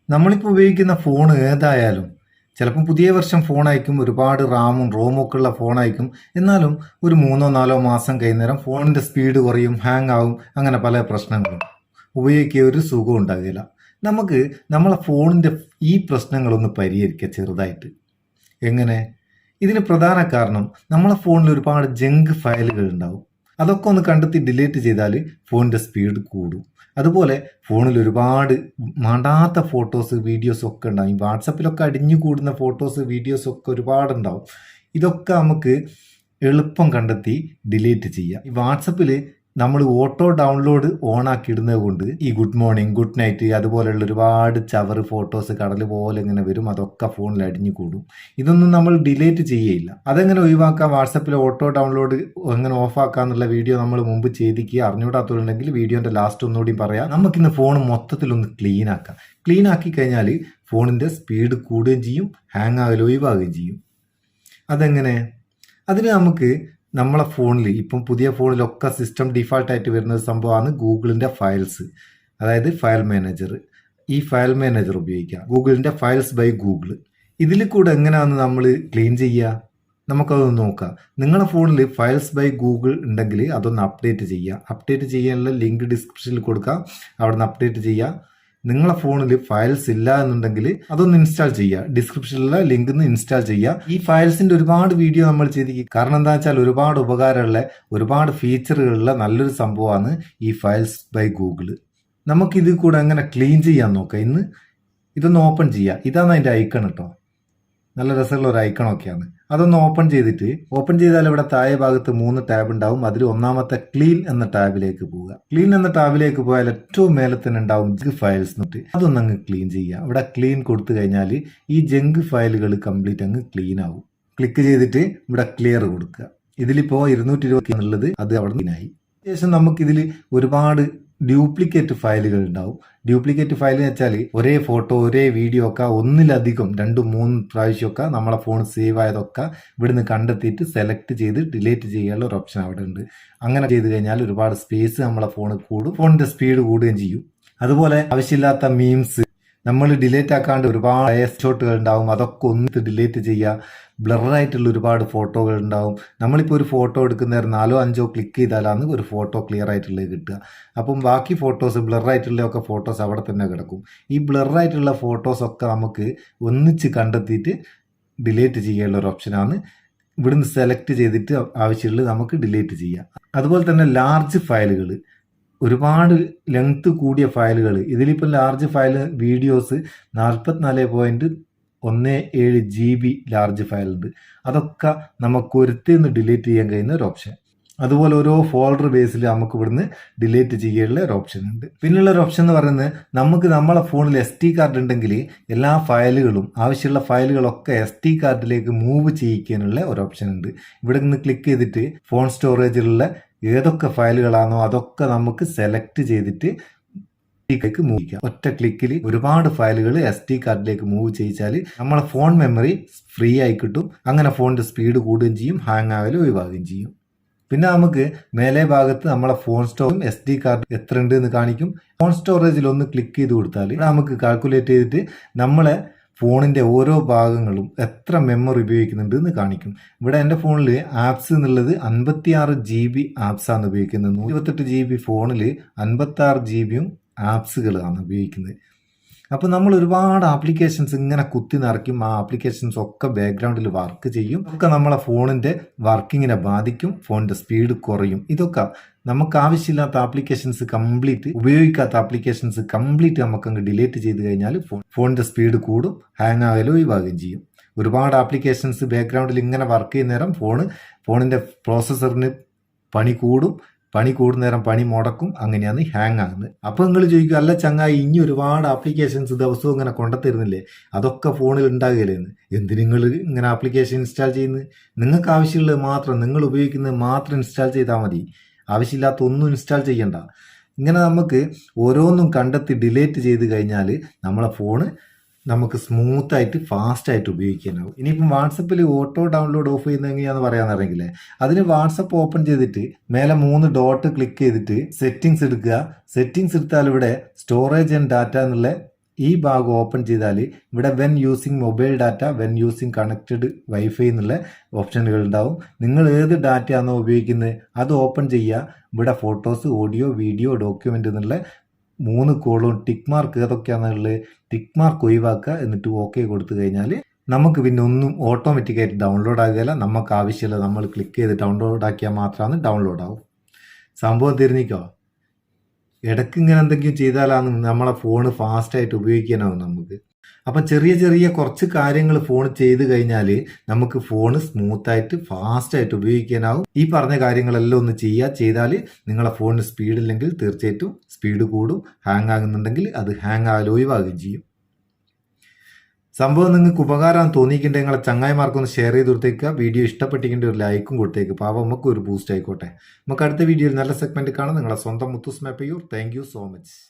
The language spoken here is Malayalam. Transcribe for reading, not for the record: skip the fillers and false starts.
നമ്മളിപ്പോൾ ഉപയോഗിക്കുന്ന ഫോൺ ഏതായാലും ചിലപ്പം പുതിയ വെർഷൻ ഫോണായിരിക്കും, ഒരുപാട് റാമും റോമും ഒക്കെ ഉള്ള ഫോണായിരിക്കും. എന്നാലും ഒരു 3-4 മാസം കഴിയുന്നേരം ഫോണിൻ്റെ സ്പീഡ് കുറയും, ഹാങ് ആവും, അങ്ങനെ പല പ്രശ്നങ്ങളും. ഉപയോഗിക്കുക ഒരു സുഖം ഉണ്ടാകില്ല. നമുക്ക് നമ്മളെ ഫോണിൻ്റെ ഈ പ്രശ്നങ്ങളൊന്ന് പരിഹരിക്കുക ചെറുതായിട്ട്. എങ്ങനെ? ഇതിന് പ്രധാന കാരണം നമ്മളെ ഫോണിൽ ഒരുപാട് ജങ്ക് ഫയലുകൾ ഉണ്ടാവും. അതൊക്കെ ഒന്ന് കണ്ടെത്തി ഡിലീറ്റ് ചെയ്താൽ ഫോണിൻ്റെ സ്പീഡ് കൂടും. അതുപോലെ ഫോണിൽ ഒരുപാട് മാണ്ടാത്ത ഫോട്ടോസ് വീഡിയോസ് ഒക്കെ ഉണ്ടാവും. ഈ വാട്സപ്പിലൊക്കെ അടിഞ്ഞു കൂടുന്ന ഫോട്ടോസ് വീഡിയോസ് ഒക്കെ ഒരുപാടുണ്ടാവും. ഇതൊക്കെ നമുക്ക് എളുപ്പം കണ്ടെത്തി ഡിലീറ്റ് ചെയ്യാം. ഈ വാട്സപ്പിൽ നമ്മൾ ഓട്ടോ ഡൗൺലോഡ് ഓൺ ആക്കി ഇടുന്നത് കൊണ്ട് ഈ ഗുഡ് മോർണിംഗ്, ഗുഡ് നൈറ്റ് അതുപോലെയുള്ള ഒരുപാട് ചവറ് ഫോട്ടോസ് കടൽ പോലെ ഇങ്ങനെ വരും. അതൊക്കെ ഫോണിൽ അടിഞ്ഞു കൂടും. ഇതൊന്നും നമ്മൾ ഡിലീറ്റ് ചെയ്യയില്ല. അതെങ്ങനെ ഒഴിവാക്കാം? വാട്സപ്പിൽ ഓട്ടോ ഡൗൺലോഡ് എങ്ങനെ ഓഫാക്കാന്നുള്ള വീഡിയോ നമ്മൾ മുമ്പ് ചെയ്തിക്കുക. അറിഞ്ഞുകൂടാത്തുണ്ടെങ്കിൽ വീഡിയോൻ്റെ ലാസ്റ്റ് ഒന്നുകൂടി പറയാം. നമുക്കിന്ന് ഫോൺ മൊത്തത്തിലൊന്ന് ക്ലീൻ ആക്കാം. ക്ലീൻ ആക്കി കഴിഞ്ഞാൽ ഫോണിൻ്റെ സ്പീഡ് കൂടുകയും ചെയ്യും, ഹാങ് ആകൽ ഒഴിവാകുകയും ചെയ്യും. അതെങ്ങനെ? അതിന് നമുക്ക് നമ്മളെ ഫോണിൽ ഇപ്പം പുതിയ ഫോണിലൊക്കെ സിസ്റ്റം ഡിഫാൾട്ടായിട്ട് വരുന്ന ഒരു സംഭവമാണ് ഗൂഗിളിൻ്റെ ഫയൽസ്, അതായത് ഫയൽ മാനേജർ. ഈ ഫയൽ മാനേജർ ഉപയോഗിക്കുക, ഗൂഗിളിൻ്റെ ഫയൽസ് ബൈ ഗൂഗിൾ. ഇതിൽ കൂടെ എങ്ങനെയാണ് നമ്മൾ ക്ലീൻ ചെയ്യുക? നമുക്കതൊന്ന് നോക്കാം. നിങ്ങളുടെ ഫോണിൽ ഫയൽസ് ബൈ ഗൂഗിൾ ഉണ്ടെങ്കിൽ അതൊന്ന് അപ്ഡേറ്റ് ചെയ്യുക. അപ്ഡേറ്റ് ചെയ്യാനുള്ള ലിങ്ക് ഡിസ്ക്രിപ്ഷനിൽ കൊടുക്കാം, അവിടെ നിന്ന് അപ്ഡേറ്റ് ചെയ്യുക. നിങ്ങളെ ഫോണിൽ ഫയൽസ് ഇല്ല എന്നുണ്ടെങ്കിൽ അതൊന്ന് ഇൻസ്റ്റാൾ ചെയ്യുക. ഡിസ്ക്രിപ്ഷനിലുള്ള ലിങ്ക് നിന്ന് ഇൻസ്റ്റാൾ ചെയ്യുക. ഈ ഫയൽസിന്റെ ഒരുപാട് വീഡിയോ നമ്മൾ ചെയ്തിരിക്കും. കാരണം എന്താ വെച്ചാൽ ഒരുപാട് ഉപകാരമുള്ള, ഒരുപാട് ഫീച്ചറുകളുള്ള നല്ലൊരു സംഭവമാണ് ഈ ഫയൽസ് ബൈ ഗൂഗിൾ. നമുക്കിത് കൂടെ എങ്ങനെ ക്ലീൻ ചെയ്യാൻ നോക്കാം. ഇന്ന് ഇതൊന്ന് ഓപ്പൺ ചെയ്യുക. ഇതാണ് അതിൻ്റെ ഐക്കൺ കേട്ടോ. നല്ല രസമുള്ള ഒരു ഐക്കണൊക്കെയാണ്. അതൊന്ന് ഓപ്പൺ ചെയ്താൽ ഇവിടെ താഴെ ഭാഗത്ത് 3 ടാബ് ഉണ്ടാവും. അതിൽ ഒന്നാമത്തെ ക്ലീൻ എന്ന ടാബിലേക്ക് പോവുക. ക്ലീൻ എന്ന ടാബിലേക്ക് പോയാൽ ഏറ്റവും മേലെ തന്നെ ഉണ്ടാവും ജങ്ക് ഫയൽസ് എന്നിട്ട് അതൊന്ന് അങ്ങ് ക്ലീൻ ചെയ്യുക. ഇവിടെ ക്ലീൻ കൊടുത്തു കഴിഞ്ഞാൽ ഈ ജങ്ക് ഫയലുകൾ കംപ്ലീറ്റ് അങ്ങ് ക്ലീൻ ആവും. ക്ലിക്ക് ചെയ്തിട്ട് ഇവിടെ ക്ലിയർ കൊടുക്കുക. ഇതിലിപ്പോൾ 220 എന്നുള്ളത് അത് അവിടെ ക്ലീനായി. ശേഷം നമുക്കിതിൽ ഒരുപാട് ഡ്യൂപ്ലിക്കേറ്റ് ഫയലുകൾ ഉണ്ടാവും. ഡ്യൂപ്ലിക്കേറ്റ് ഫയൽ എന്ന് വെച്ചാൽ ഒരേ ഫോട്ടോ, ഒരേ വീഡിയോ ഒക്കെ ഒന്നിലധികം 2-3 പ്രാവശ്യമൊക്കെ നമ്മളെ ഫോൺ സേവ് ആയതൊക്കെ ഇവിടുന്ന് കണ്ടെത്തിയിട്ട് സെലക്ട് ചെയ്ത് ഡിലീറ്റ് ചെയ്യാനുള്ള ഒരു ഓപ്ഷൻ അവിടെ ഉണ്ട്. അങ്ങനെ ചെയ്ത് കഴിഞ്ഞാൽ ഒരുപാട് സ്പേസ് നമ്മളെ ഫോണിൽ കൂടും, ഫോണിൻ്റെ സ്പീഡ് കൂടുകയും ചെയ്യും. അതുപോലെ ആവശ്യമില്ലാത്ത മീംസ് നമ്മൾ ഡിലീറ്റ് ആക്കാണ്ട് ഒരുപാട് ഷോട്ടുകൾ ഉണ്ടാവും. അതൊക്കെ ഒന്ന് ഡിലീറ്റ് ചെയ്യുക. ബ്ലറായിട്ടുള്ള ഒരുപാട് ഫോട്ടോകൾ ഉണ്ടാവും. നമ്മളിപ്പോൾ ഒരു ഫോട്ടോ എടുക്കുന്ന 4-5 ക്ലിക്ക് ചെയ്താലാണ് ഒരു ഫോട്ടോ ക്ലിയർ ആയിട്ടുള്ളത് കിട്ടുക. അപ്പം ബാക്കി ഫോട്ടോസ് ബ്ലറായിട്ടുള്ളതൊക്കെ ഫോട്ടോസ് അവിടെ തന്നെ കിടക്കും. ഈ ബ്ലറായിട്ടുള്ള ഫോട്ടോസൊക്കെ നമുക്ക് ഒന്നിച്ച് കണ്ടെത്തിയിട്ട് ഡിലീറ്റ് ചെയ്യാനുള്ള ഒരു ഓപ്ഷനാണ്. ഇവിടുന്ന് സെലക്ട് ചെയ്തിട്ട് ആവശ്യമുള്ളത് നമുക്ക് ഡിലീറ്റ് ചെയ്യാം. അതുപോലെ തന്നെ ലാർജ് ഫയലുകൾ, ഒരുപാട് ലെങ്ത് കൂടിയ ഫയലുകൾ, ഇതിലിപ്പോൾ large file videos 44.17 GB large file ഉണ്ട്. അതൊക്കെ നമുക്ക് ഒരുത്തിന്ന് ഡിലീറ്റ് ചെയ്യാൻ കഴിയുന്ന ഒരു ഓപ്ഷൻ. അതുപോലെ ഓരോ ഫോൾഡർ ബേസിൽ നമുക്ക് ഇവിടുന്ന് ഡിലീറ്റ് ചെയ്യാനുള്ള ഒരു ഓപ്ഷൻ ഉണ്ട്. പിന്നെയുള്ള ഒരു ഓപ്ഷൻ എന്ന് പറയുന്നത്, നമുക്ക് നമ്മളെ ഫോണിൽ SD കാർഡ് ഉണ്ടെങ്കിൽ എല്ലാ ഫയലുകളും, ആവശ്യമുള്ള ഫയലുകളൊക്കെ SD കാർഡിലേക്ക് മൂവ് ചെയ്യിക്കാനുള്ള ഒരു ഓപ്ഷൻ ഉണ്ട്. ഇവിടെ നിന്ന് ക്ലിക്ക് ചെയ്തിട്ട് ഫോൺ സ്റ്റോറേജിലുള്ള ഏതൊക്കെ ഫയലുകളാണോ അതൊക്കെ നമുക്ക് സെലക്ട് ചെയ്തിട്ട് മൂവ് ചെയ്യാം. ഒറ്റ ക്ലിക്കിൽ ഒരുപാട് ഫയലുകൾ SD കാർഡിലേക്ക് മൂവ് ചെയ്യിച്ചാൽ നമ്മളെ ഫോൺ മെമ്മറി ഫ്രീ ആയി കിട്ടും. അങ്ങനെ ഫോണിൻ്റെ സ്പീഡ് കൂടുകയും ചെയ്യും, ഹാങ് ആകലും ഒഴിവാകുകയും ചെയ്യും. പിന്നെ നമുക്ക് മേലെ ഭാഗത്ത് നമ്മളെ ഫോൺ സ്റ്റോറും SD കാർഡ് എത്ര ഉണ്ട് എന്ന് കാണിക്കും. ഫോൺ സ്റ്റോറേജിൽ ഒന്ന് ക്ലിക്ക് ചെയ്ത് കൊടുത്താൽ നമുക്ക് കാൽക്കുലേറ്റ് ചെയ്തിട്ട് നമ്മളെ ഫോണിൻ്റെ ഓരോ ഭാഗങ്ങളും എത്ര മെമ്മറി ഉപയോഗിക്കുന്നുണ്ട് എന്ന് കാണിക്കും. ഇവിടെ എൻ്റെ ഫോണിൽ ആപ്സ് എന്നുള്ളത് 56 GB ആപ്സാണ് ഉപയോഗിക്കുന്നത്. 128 GB ഫോണിൽ 56 GB ആപ്സുകളാണ് ഉപയോഗിക്കുന്നത്. അപ്പോൾ നമ്മൾ ഒരുപാട് ആപ്ലിക്കേഷൻസ് ഇങ്ങനെ കുത്തി നിറയ്ക്കും. ആ ആപ്ലിക്കേഷൻസ് ഒക്കെ ബാക്ക്ഗ്രൗണ്ടിൽ വർക്ക് ചെയ്യും. ഒക്കെ നമ്മളെ ഫോണിൻ്റെ വർക്കിങ്ങിനെ ബാധിക്കും, ഫോണിൻ്റെ സ്പീഡ് കുറയും. ഇതൊക്കെ നമുക്ക് ആവശ്യമില്ലാത്ത ആപ്ലിക്കേഷൻസ് കംപ്ലീറ്റ്, ഉപയോഗിക്കാത്ത ആപ്ലിക്കേഷൻസ് കംപ്ലീറ്റ് നമുക്കങ്ങ് ഡിലീറ്റ് ചെയ്ത് കഴിഞ്ഞാൽ ഫോണിൻ്റെ സ്പീഡ് കൂടും, ഹാങ് ആകലും ഒഴിവാകുകയും ചെയ്യും. ഒരുപാട് ആപ്ലിക്കേഷൻസ് ബാക്ക്ഗ്രൗണ്ടിൽ ഇങ്ങനെ വർക്ക് ചെയ്യുന്ന നേരം ഫോണിൻ്റെ പ്രോസസ്സറിന് പണി കൂടുന്നേരം പണി മുടക്കും. അങ്ങനെയാണ് ഹാങ് ആകുന്നത്. അപ്പോൾ നിങ്ങൾ ചോദിക്കും, അല്ല ചങ്ങായി, ഇനി ഒരുപാട് ആപ്ലിക്കേഷൻസ് ദിവസവും ഇങ്ങനെ കൊണ്ടുത്തരുന്നില്ലേ, അതൊക്കെ ഫോണിൽ ഉണ്ടാകുകയില്ലെന്ന്. എന്തിന് നിങ്ങൾ ഇങ്ങനെ ആപ്ലിക്കേഷൻ ഇൻസ്റ്റാൾ ചെയ്യുന്നത്? നിങ്ങൾക്ക് ആവശ്യമുള്ളത് മാത്രം, നിങ്ങൾ ഉപയോഗിക്കുന്നത് മാത്രം ഇൻസ്റ്റാൾ ചെയ്താൽ മതി. ആവശ്യമില്ലാത്ത ഒന്നും ഇൻസ്റ്റാൾ ചെയ്യണ്ട. ഇങ്ങനെ നമുക്ക് ഓരോന്നും കണ്ടെത്തി ഡിലീറ്റ് ചെയ്ത് കഴിഞ്ഞാൽ നമ്മളെ ഫോണ് നമുക്ക് സ്മൂത്തായിട്ട് ഫാസ്റ്റായിട്ട് ഉപയോഗിക്കാനാവും. ഇനിയിപ്പം വാട്സപ്പിൽ ഓട്ടോ ഡൗൺലോഡ് ഓഫ് ചെയ്യുന്നത് എങ്ങനെയാണെന്ന് പറയാനറിയെങ്കിലേ, അതിന് വാട്സപ്പ് ഓപ്പൺ ചെയ്തിട്ട് മേലെ 3 ഡോട്ട് ക്ലിക്ക് ചെയ്തിട്ട് സെറ്റിങ്സ് എടുക്കുക. സെറ്റിങ്സ് എടുത്താൽ ഇവിടെ സ്റ്റോറേജ് ആൻഡ് ഡാറ്റ എന്നുള്ള ഈ ഭാഗം ഓപ്പൺ ചെയ്താൽ ഇവിടെ when using mobile data, when using connected wifi എന്നുള്ള ഓപ്ഷനുകൾ ഉണ്ടാവും. നിങ്ങൾ ഏത് ഡാറ്റയാണോ ഉപയോഗിക്കുന്നത് അത് ഓപ്പൺ ചെയ്യുക. ഇവിടെ ഫോട്ടോസ്, ഓഡിയോ, വീഡിയോ, ഡോക്യുമെൻ്റ് എന്നുള്ള 3 കോളും ടിക്ക് മാർക്ക് ഏതൊക്കെയാണെന്നുള്ളത് ടിക്ക് മാർക്ക് ഒഴിവാക്കുക. എന്നിട്ട് ഓക്കെ കൊടുത്തു കഴിഞ്ഞാൽ നമുക്ക് പിന്നെ ഒന്നും ഓട്ടോമാറ്റിക്കായിട്ട് ഡൗൺലോഡ് ആകുകയില്ല. നമുക്ക് ആവശ്യമില്ല, നമ്മൾ ക്ലിക്ക് ചെയ്ത് ഡൗൺലോഡ് ആക്കിയാൽ മാത്രമാണ് ഡൗൺലോഡ് ആവും. സംഭവം തിരിഞ്ഞിക്കോ. ഇടയ്ക്ക് ഇങ്ങനെ എന്തെങ്കിലും ചെയ്താലാണ് നമ്മളെ ഫോണ് ഫാസ്റ്റായിട്ട് ഉപയോഗിക്കാനാവും നമുക്ക്. അപ്പം ചെറിയ ചെറിയ കുറച്ച് കാര്യങ്ങൾ ഫോൺ ചെയ്ത് കഴിഞ്ഞാൽ നമുക്ക് ഫോണ് സ്മൂത്തായിട്ട് ഫാസ്റ്റായിട്ട് ഉപയോഗിക്കാനാവും. ഈ പറഞ്ഞ കാര്യങ്ങളെല്ലാം ഒന്ന് ചെയ്താൽ നിങ്ങളെ ഫോണിന് സ്പീഡില്ലെങ്കിൽ തീർച്ചയായിട്ടും സ്പീഡ് കൂടും. ഹാങ് ആകുന്നുണ്ടെങ്കിൽ അത് ഹാങ് ആകൽ ഒഴിവാകുകയും ചെയ്യും. സംഭവം നിങ്ങൾക്ക് ഉപകാരം തോന്നിയിട്ടുണ്ടെങ്കിൽ നിങ്ങളെ ചങ്ങായിമാർക്കൊന്ന് ഷെയർ ചെയ്ത് കൊടുത്തേക്കുക. വീഡിയോ ഇഷ്ടപ്പെട്ടിട്ടുണ്ടെങ്കിൽ ഒരു ലൈക്കും കൊടുത്തേക്ക്. പാവം നമുക്ക് ഒരു ബൂസ്റ്റ് ആയിക്കോട്ടെ. നമുക്ക് അടുത്ത വീഡിയോയിൽ നല്ല സെഗ്മെന്റ് കാണാം. നിങ്ങളെ സ്വന്തം Muthoos Meppayur. Thank you so much.